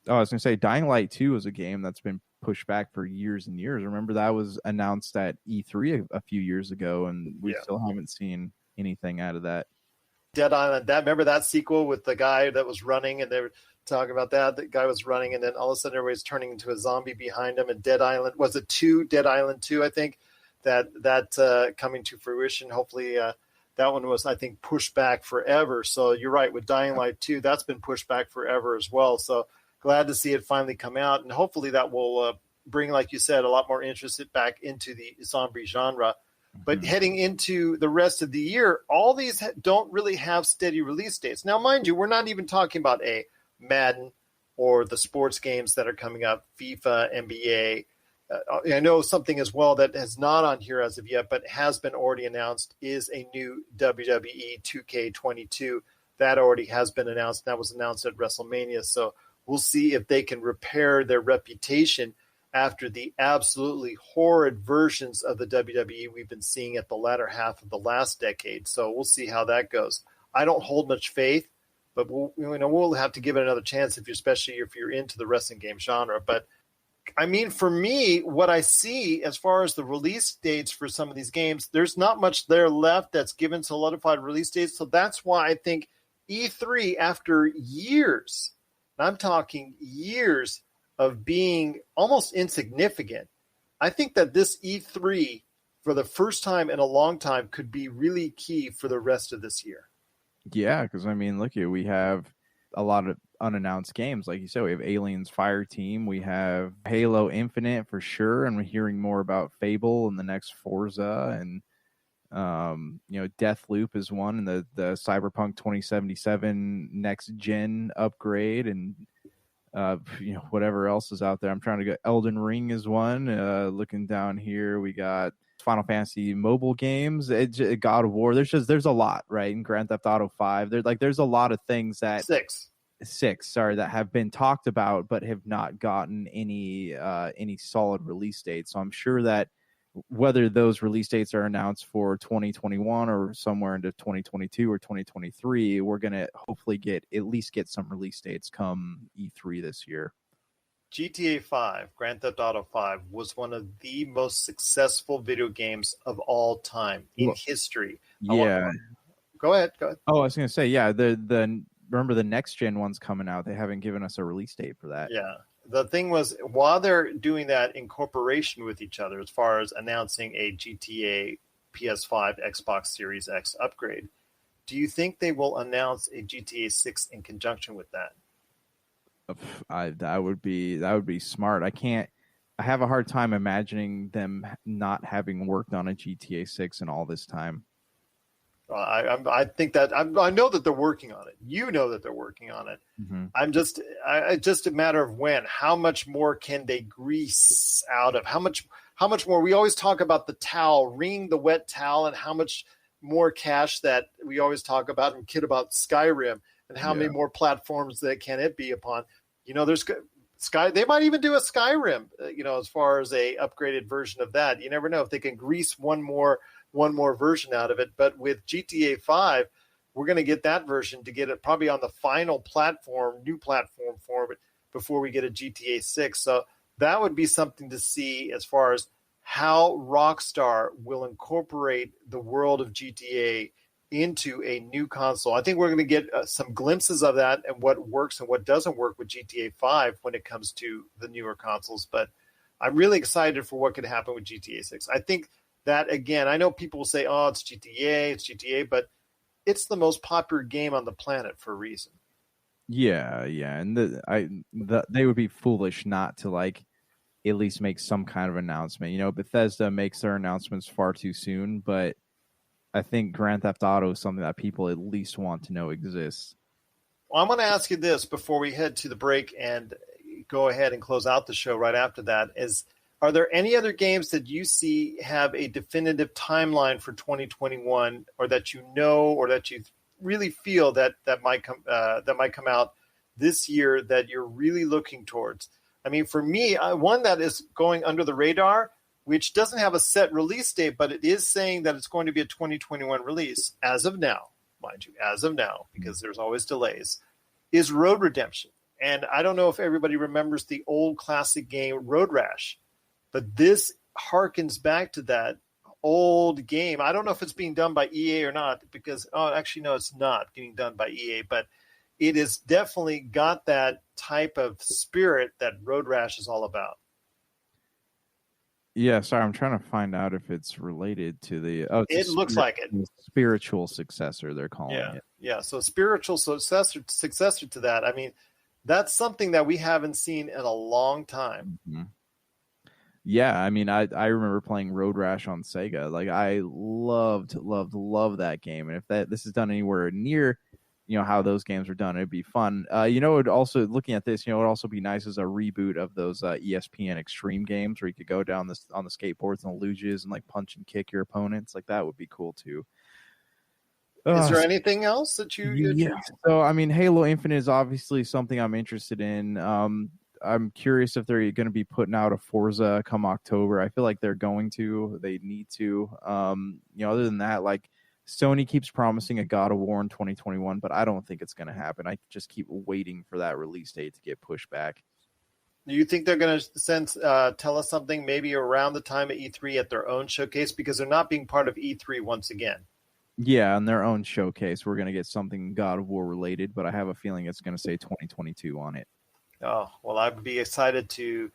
Oh, I was going to say, Dying Light 2 is a game that's been pushed back for years and years. Remember, that was announced at E3 a few years ago, and we still haven't seen anything out of that. Dead Island, remember that sequel with the guy that was running, and they were talking about that. The guy was running, and then all of a sudden everybody's turning into a zombie behind him. And Dead Island, was it 2? Dead Island 2, I think, that coming to fruition. Hopefully that one was, I think, pushed back forever. So you're right, with Dying Light 2, that's been pushed back forever as well. So glad to see it finally come out, and hopefully that will bring, like you said, a lot more interest back into the zombie genre. But heading into the rest of the year, all these don't really have steady release dates. Now, mind you, we're not even talking about a Madden or the sports games that are coming up, FIFA, NBA. I know something as well that is not on here as of yet, but has been already announced, is a new WWE 2K22. That already has been announced. That was announced at WrestleMania. So we'll see if they can repair their reputation after the absolutely horrid versions of the WWE we've been seeing at the latter half of the last decade. So we'll see how that goes. I don't hold much faith, but we'll have to give it another chance, especially if you're into the wrestling game genre. But I mean, for me, what I see as far as the release dates for some of these games, there's not much there left that's given solidified release dates. So that's why I think E3, after years, and I'm talking years of being almost insignificant, I think that this E3, for the first time in a long time, could be really key for the rest of this year. Yeah, because, I mean, look here, we have a lot of unannounced games. Like you said, we have Aliens Fireteam, we have Halo Infinite for sure, and we're hearing more about Fable and the next Forza, and Deathloop is one, and the Cyberpunk 2077 next gen upgrade, and whatever else is out there. I'm trying to get Elden Ring is one. Looking down here, we got Final Fantasy mobile games, God of War. There's a lot, right? And Grand Theft Auto 5. There's a lot of things that six, that have been talked about but have not gotten any solid release dates. So I'm sure that whether those release dates are announced for 2021 or somewhere into 2022 or 2023, we're going to hopefully at least get some release dates come E3 this year. GTA 5, Grand Theft Auto 5, was one of the most successful video games of all time in history. Yeah. Go ahead. Oh, I was going to say, yeah, remember the next gen one's coming out. They haven't given us a release date for that. Yeah. The thing was, while they're doing that in cooperation with each other, as far as announcing a GTA PS5 Xbox Series X upgrade, do you think they will announce a GTA 6 in conjunction with that? That would be smart. I have a hard time imagining them not having worked on a GTA 6 in all this time. I think that I know that they're working on it. You know that they're working on it. Mm-hmm. It's just a matter of when. How much more can they grease out of? How much more? We always talk about the towel, wringing the wet towel, and how much more cash that we always talk about and kid about Skyrim, and how many more platforms that can it be upon. There's Sky. They might even do a Skyrim. As far as a upgraded version of that, you never know if they can grease one more version out of it. But with GTA 5, we're going to get that version to get it probably on the final platform, new platform for it before we get a GTA 6. So that would be something to see as far as how Rockstar will incorporate the world of GTA into a new console. I think we're going to get some glimpses of that and what works and what doesn't work with GTA 5 when it comes to the newer consoles. But I'm really excited for what could happen with GTA 6. I think that, again, I know people will say, oh, it's GTA, but it's the most popular game on the planet for a reason. Yeah, and they would be foolish not to at least make some kind of announcement. Bethesda makes their announcements far too soon, but I think Grand Theft Auto is something that people at least want to know exists. Well, I'm going to ask you this before we head to the break and go ahead and close out the show right after that. Are there any other games that you see have a definitive timeline for 2021, or that or that you really feel that might come out this year that you're really looking towards? I mean, for me, one that is going under the radar, which doesn't have a set release date, but it is saying that it's going to be a 2021 release as of now, mind you, because there's always delays, is Road Redemption. And I don't know if everybody remembers the old classic game Road Rash, but this harkens back to that old game. I don't know if it's being done by EA or not, because, actually, no, it's not being done by EA, but it has definitely got that type of spirit that Road Rash is all about. Yeah, sorry, I'm trying to find out if it's related to the. Oh, it looks like it. Spiritual successor, they're calling it. Yeah. So spiritual successor to that. I mean, That's something that we haven't seen in a long time. Mm-hmm. Yeah, I mean, I remember playing Road Rash on Sega. Like, I loved that game. And if this is done anywhere near, how those games are done, it'd be fun. It would also, looking at this, it would also be nice as a reboot of those ESPN Extreme games where you could go down this on the skateboards and the luges and like punch and kick your opponents. Like, that would be cool too. Is there anything else that you? So, I mean, Halo Infinite is obviously something I'm interested in. I'm curious if they're going to be putting out a Forza come October. I feel like they're going to. They need to. Other than that, like Sony keeps promising a God of War in 2021, but I don't think it's going to happen. I just keep waiting for that release date to get pushed back. Do you think they're going to tell us something maybe around the time of E3 at their own showcase, because they're not being part of E3 once again? Yeah, on their own showcase, we're going to get something God of War related, but I have a feeling it's going to say 2022 on it. Oh, well, I'd be excited to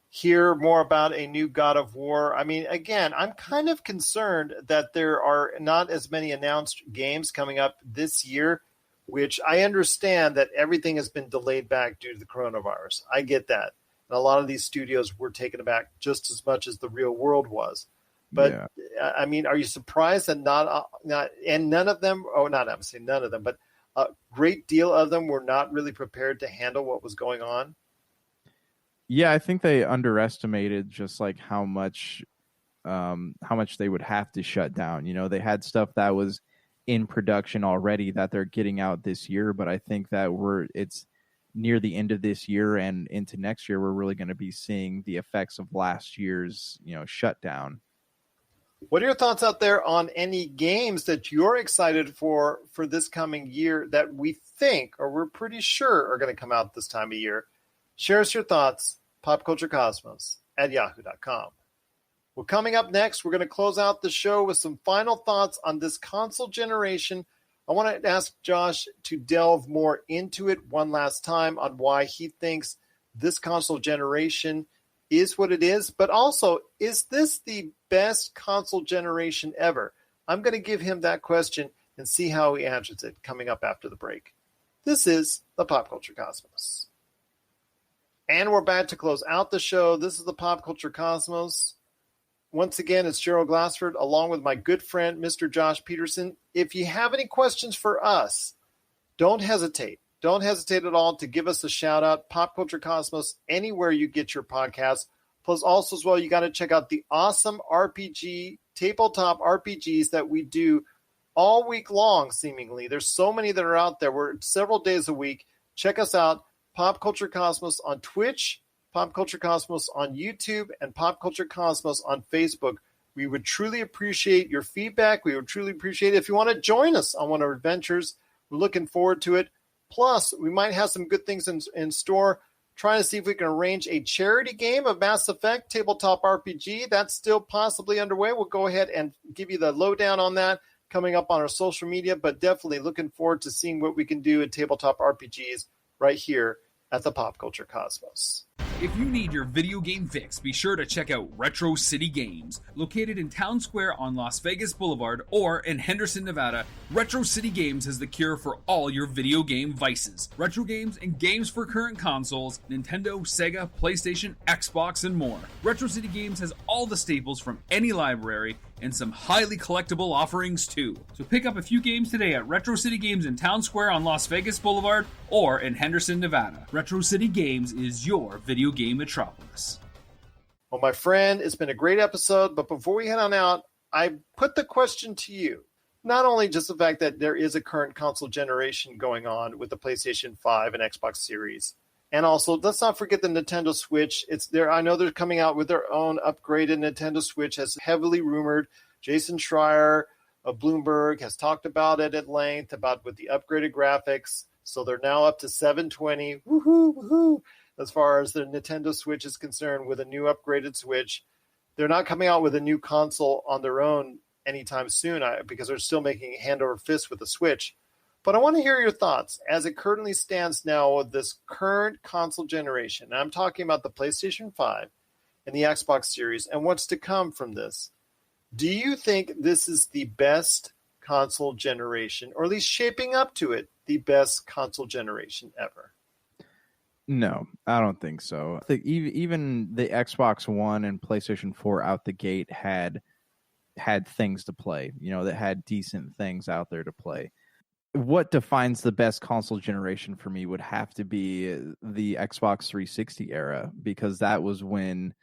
hear more about a new God of War. I mean, again, I'm kind of concerned that there are not as many announced games coming up this year, which I understand that everything has been delayed back due to the coronavirus. I get that. And a lot of these studios were taken aback just as much as the real world was. But, yeah. I mean, are you surprised that none of them, I'm saying none of them, but a great deal of them were not really prepared to handle what was going on? Yeah, I think they underestimated just like how much they would have to shut down. They had stuff that was in production already that they're getting out this year, but I think that it's near the end of this year and into next year, we're really going to be seeing the effects of last year's, shutdown. What are your thoughts out there on any games that you're excited for this coming year that we think, or we're pretty sure are going to come out this time of year? Share us your thoughts, popculturecosmos@yahoo.com. Well, coming up next, we're going to close out the show with some final thoughts on this console generation. I want to ask Josh to delve more into it one last time on why he thinks this console generation is what it is, but also, is this the best console generation ever? I'm going to give him that question and see how he answers it coming up after the break. This is the Pop Culture Cosmos. And we're back to close out the show. This is the Pop Culture Cosmos. Once again, it's Gerald Glassford along with my good friend, Mr. Josh Peterson. If you have any questions for us, don't hesitate. Don't hesitate at all to give us a shout out. Pop Culture Cosmos, anywhere you get your podcasts. Plus, also as well, you got to check out the awesome tabletop RPGs that we do all week long, seemingly. There's so many that are out there. We're several days a week. Check us out. Pop Culture Cosmos on Twitch, Pop Culture Cosmos on YouTube, and Pop Culture Cosmos on Facebook. We would truly appreciate your feedback. We would truly appreciate it if you want to join us on one of our adventures. We're looking forward to it. Plus, we might have some good things in store. Trying to see if we can arrange a charity game of Mass Effect Tabletop RPG. That's still possibly underway. We'll go ahead and give you the lowdown on that coming up on our social media, but definitely looking forward to seeing what we can do in tabletop RPGs right here at the Pop Culture Cosmos. If you need your video game fix, be sure to check out Retro City Games. Located in Town Square on Las Vegas Boulevard or in Henderson, Nevada, Retro City Games has the cure for all your video game vices. Retro games and games for current consoles, Nintendo, Sega, PlayStation, Xbox, and more. Retro City Games has all the staples from any library and some highly collectible offerings too. So pick up a few games today at Retro City Games in Town Square on Las Vegas Boulevard or in Henderson, Nevada. Retro City Games is your video game metropolis. Well, my friend, it's been a great episode, but before we head on out, I put the question to you. Not only just the fact that there is a current console generation going on with the PlayStation 5 and Xbox Series, and also, let's not forget the Nintendo Switch. It's there. I know they're coming out with their own upgraded Nintendo Switch, as heavily rumored. Jason Schreier of Bloomberg has talked about it at length, about with the upgraded graphics. So they're now up to 720. Woohoo, woohoo! As far as the Nintendo Switch is concerned, with a new upgraded Switch. They're not coming out with a new console on their own anytime soon because they're still making hand over fist with the Switch. But I want to hear your thoughts as it currently stands now with this current console generation. And I'm talking about the PlayStation 5 and the Xbox Series and what's to come from this. Do you think this is the best console generation, or at least shaping up to it, the best console generation ever? No, I don't think so. I think even the Xbox One and PlayStation 4 out the gate had things to play, that had decent things out there to play. What defines the best console generation for me would have to be the Xbox 360 era, because that was when,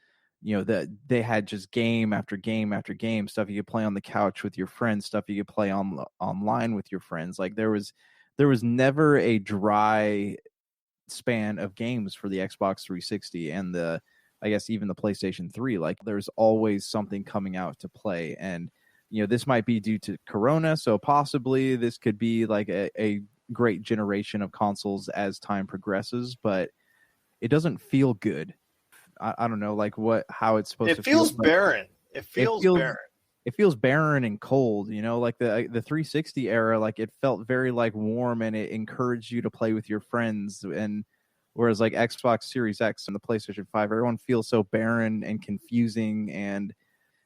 that they had just game after game after game, stuff you could play on the couch with your friends, stuff you could play online with your friends. Like there was never a dry span of games for the Xbox 360 and I guess even the PlayStation 3. Like there's always something coming out to play. And this might be due to Corona, so possibly this could be like a great generation of consoles as time progresses, but it doesn't feel good. I don't know, like how it's supposed to feel. It feels barren. It feels barren. It feels barren and cold, like the 360 era, like it felt very like warm and it encouraged you to play with your friends. And whereas like Xbox Series X and the PlayStation 5, everyone feels so barren and confusing, and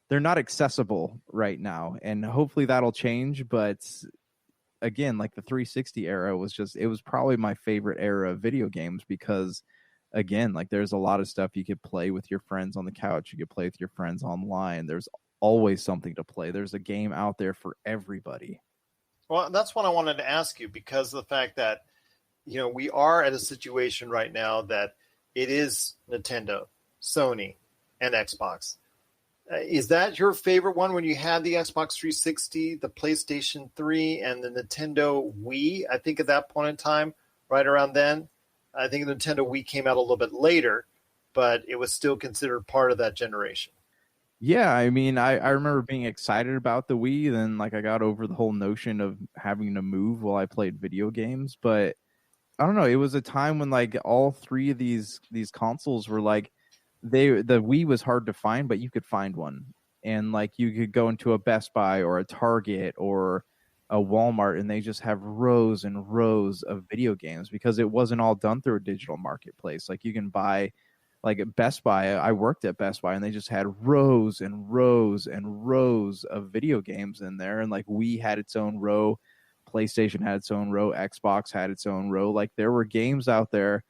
they're not accessible right now. And hopefully that'll change. But again, like the 360 era it was probably my favorite era of video games, because again, like there's a lot of stuff you could play with your friends on the couch. You could play with your friends online. There's always something to play. There's a game out there for everybody. Well, that's what I wanted to ask you, because of the fact that, we are at a situation right now that it is Nintendo, Sony, and Xbox. Is that your favorite one when you had the Xbox 360, the PlayStation 3, and the Nintendo Wii? I think at that point in time, right around then, I think the Nintendo Wii came out a little bit later, but it was still considered part of that generation. Yeah, I mean, I remember being excited about the Wii. Then, like, I got over the whole notion of having to move while I played video games. But I don't know. It was a time when, like, all three of these consoles were like, the Wii was hard to find, but you could find one, and like you could go into a Best Buy or a Target or a Walmart, and they just have rows and rows of video games, because it wasn't all done through a digital marketplace. Like you can buy. Like at Best Buy, I worked at Best Buy, and they just had rows and rows and rows of video games in there. And like Wii had its own row, PlayStation had its own row, Xbox had its own row. Like there were games out there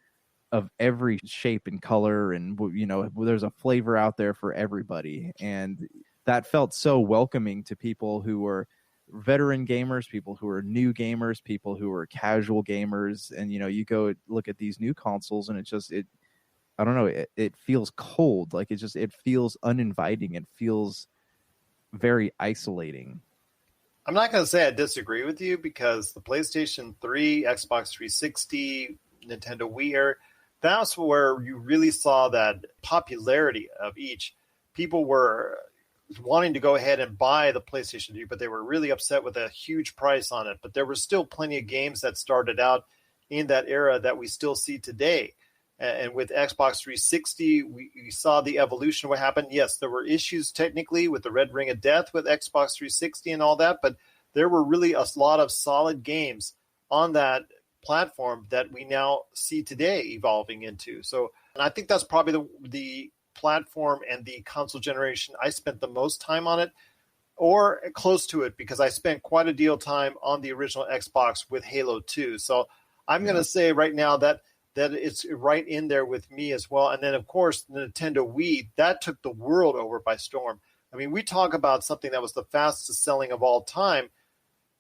of every shape and color, and there's a flavor out there for everybody. And that felt so welcoming to people who were veteran gamers, people who are new gamers, people who are casual gamers. And you go look at these new consoles, and I don't know, it feels cold. Like it feels uninviting. It feels very isolating. I'm not going to say I disagree with you, because the PlayStation 3, Xbox 360, Nintendo Wii era, that's where you really saw that popularity of each. People were wanting to go ahead and buy the PlayStation 3, but they were really upset with a huge price on it. But there were still plenty of games that started out in that era that we still see today. And with Xbox 360, we saw the evolution of what happened. Yes, there were issues technically with the Red Ring of Death with Xbox 360 and all that, but there were really a lot of solid games on that platform that we now see today evolving into. So, and I think that's probably the platform and the console generation I spent the most time on it, or close to it, because I spent quite a deal of time on the original Xbox with Halo 2. So I'm going to say right now that it's right in there with me as well. And then, of course, the Nintendo Wii, that took the world over by storm. I mean, we talk about something that was the fastest selling of all time.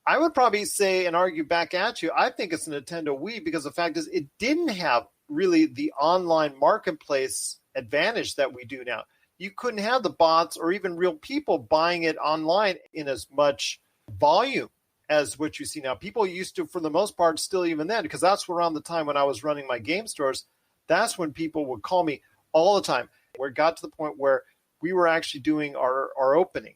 I would probably say and argue back at you, I think it's the Nintendo Wii, because the fact is it didn't have really the online marketplace advantage that we do now. You couldn't have the bots or even real people buying it online in as much volume as what you see now. People used to, for the most part, still even then, because that's around the time when I was running my game stores, that's when people would call me all the time, where it got to the point where we were actually doing our opening.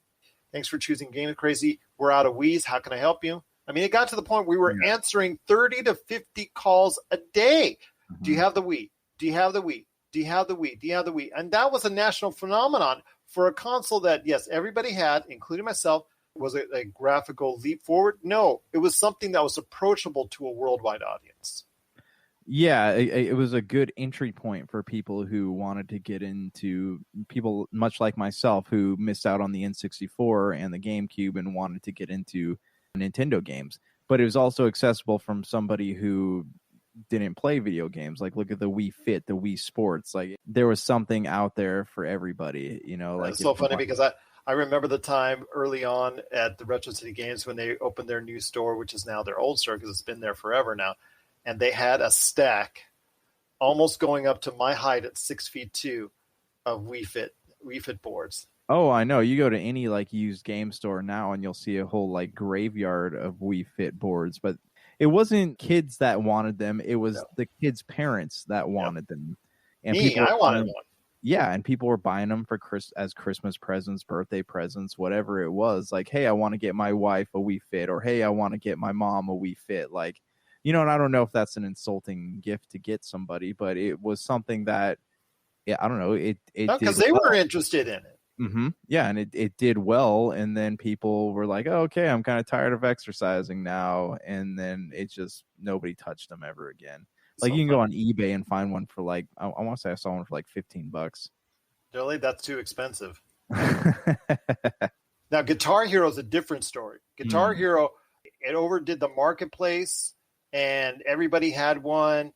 Thanks for choosing Game Crazy. We're out of Wii's. How can I help you? I mean, it got to the point we were answering 30 to 50 calls a day. Mm-hmm. Do you have the Wii? Do you have the Wii? Do you have the Wii? Do you have the Wii? And that was a national phenomenon for a console that, yes, everybody had, including myself. Was it a graphical leap forward? No, it was something that was approachable to a worldwide audience. Yeah, it was a good entry point for people who wanted to get into, people much like myself who missed out on the N64 and the GameCube and wanted to get into Nintendo games. But it was also accessible from somebody who didn't play video games. Like, look at the Wii Fit, the Wii Sports. Like, there was something out there for everybody, you know. Like, it's so funny because I remember the time early on at the Retro City Games when they opened their new store, which is now their old store because it's been there forever now. And they had a stack almost going up to my height at 6'2" of Wii Fit boards. Oh, I know. You go to any like used game store now and you'll see a whole like graveyard of Wii Fit boards, but it wasn't kids that wanted them. It was the kids' parents that wanted them. And I wanted one. Yeah, and people were buying them for as Christmas presents, birthday presents, whatever it was. Like, hey, I want to get my wife a Wii Fit, or hey, I want to get my mom a Wii Fit. Like, you know, and I don't know if that's an insulting gift to get somebody, but it was something that, yeah, I don't know. It because they were interested in it. Mm-hmm. Yeah, and it did well, and then people were like, oh, okay, I'm kind of tired of exercising now, and then it just, nobody touched them ever again. Like, so you can go on eBay and find one for like, I want to say I saw one for like $15. Really? That's too expensive. Now, Guitar Hero is a different story. Guitar Hero, it overdid the marketplace, and everybody had one,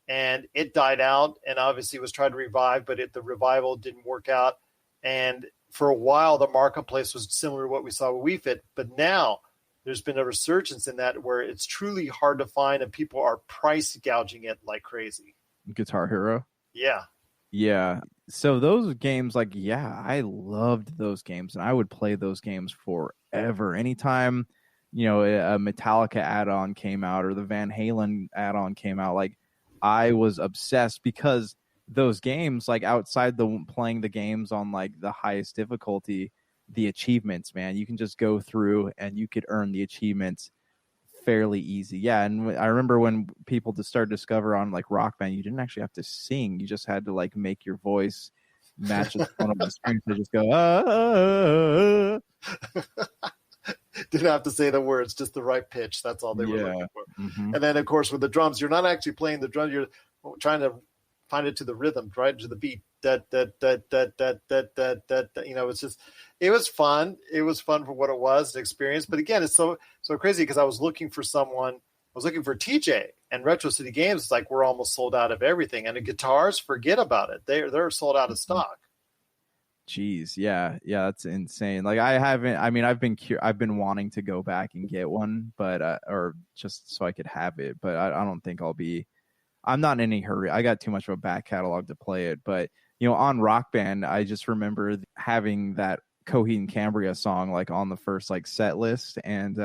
and it died out, and obviously was tried to revive, but the revival didn't work out. And for a while, the marketplace was similar to what we saw with Wii Fit, but now there's been a resurgence in that where it's truly hard to find, and people are price gouging it like crazy. Guitar Hero? Yeah. Yeah. So those games, like, yeah, I loved those games, and I would play those games forever. Anytime, you know, a Metallica add-on came out or the Van Halen add-on came out, like, I was obsessed because those games, like, outside playing the games on like the highest difficulty, the achievements, man, you can just go through and you could earn the achievements fairly easy. Yeah, and I remember when people just started to discover on like Rock Band, you didn't actually have to sing. You just had to like make your voice match the tone of the screen to just go. Didn't have to say the words, just the right pitch. That's all they were looking for. Mm-hmm. And then, of course, with the drums, you're not actually playing the drums. You're trying to find it to the rhythm, right, to the beat. You know, it was fun. It was fun for what it was, an experience. But again, it's so crazy because I was looking for TJ, and Retro City Games is like, we're almost sold out of everything. And the guitars, forget about it. They're sold out of stock. Jeez, yeah, that's insane. Like, I've been wanting to go back and get one, but or just so I could have it. But I don't think I'm not in any hurry. I got too much of a back catalog to play it. But, you know, on Rock Band, I just remember having that Coheed and Cambria song like on the first like set list, and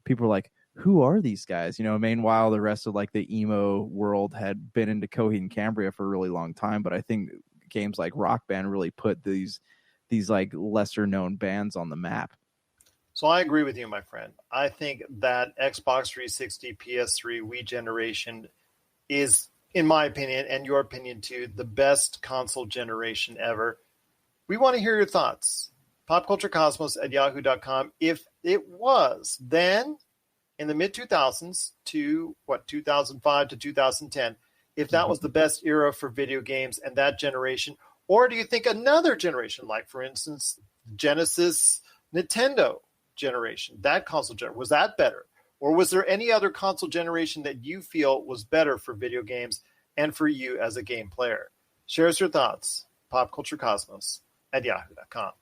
people were like, who are these guys? You know, meanwhile, the rest of like the emo world had been into Coheed and Cambria for a really long time. But I think games like Rock Band really put these like lesser known bands on the map. So I agree with you, my friend. I think that Xbox 360, PS3, Wii generation is, in my opinion, and your opinion too, the best console generation ever. We want to hear your thoughts. popculturecosmos@yahoo.com. If it was then in the mid-2000s to 2005 to 2010, if that was the best era for video games and that generation, or do you think another generation, like for instance, Genesis, Nintendo generation, that console generation, was that better? Or was there any other console generation that you feel was better for video games and for you as a game player? Share us your thoughts. popculturecosmos@yahoo.com.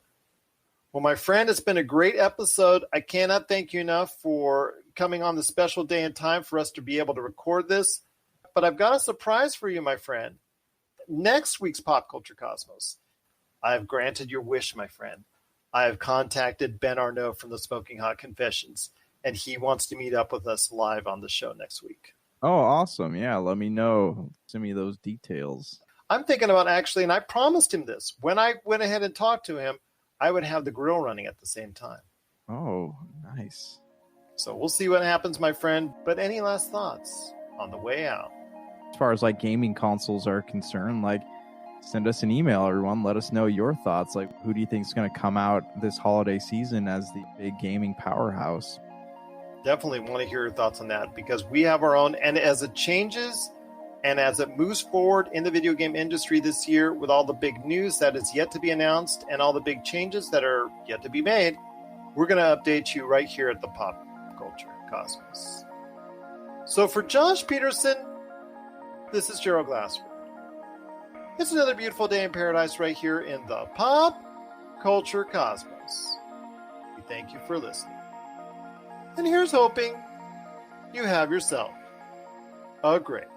Well, my friend, it's been a great episode. I cannot thank you enough for coming on the special day and time for us to be able to record this. But I've got a surprise for you, my friend. Next week's Pop Culture Cosmos, I have granted your wish, my friend. I have contacted Ben Arnault from the Smoking Hot Confessions, and he wants to meet up with us live on the show next week. Oh, awesome. Yeah, let me know. Send me those details. I'm thinking about actually, and I promised him this, when I went ahead and talked to him, I would have the grill running at the same time. Oh, nice. So we'll see what happens, my friend. But any last thoughts on the way out? As far as like gaming consoles are concerned, like, send us an email, everyone. Let us know your thoughts. Like, who do you think is going to come out this holiday season as the big gaming powerhouse? Definitely want to hear your thoughts on that, because we have our own. And as it changes and as it moves forward in the video game industry this year, with all the big news that is yet to be announced and all the big changes that are yet to be made, we're going to update you right here at the Pop Culture Cosmos. So for Josh Peterson This is Gerald Glassford. It's another beautiful day in paradise right here in the Pop Culture Cosmos. We thank you for listening. And here's hoping you have yourself a great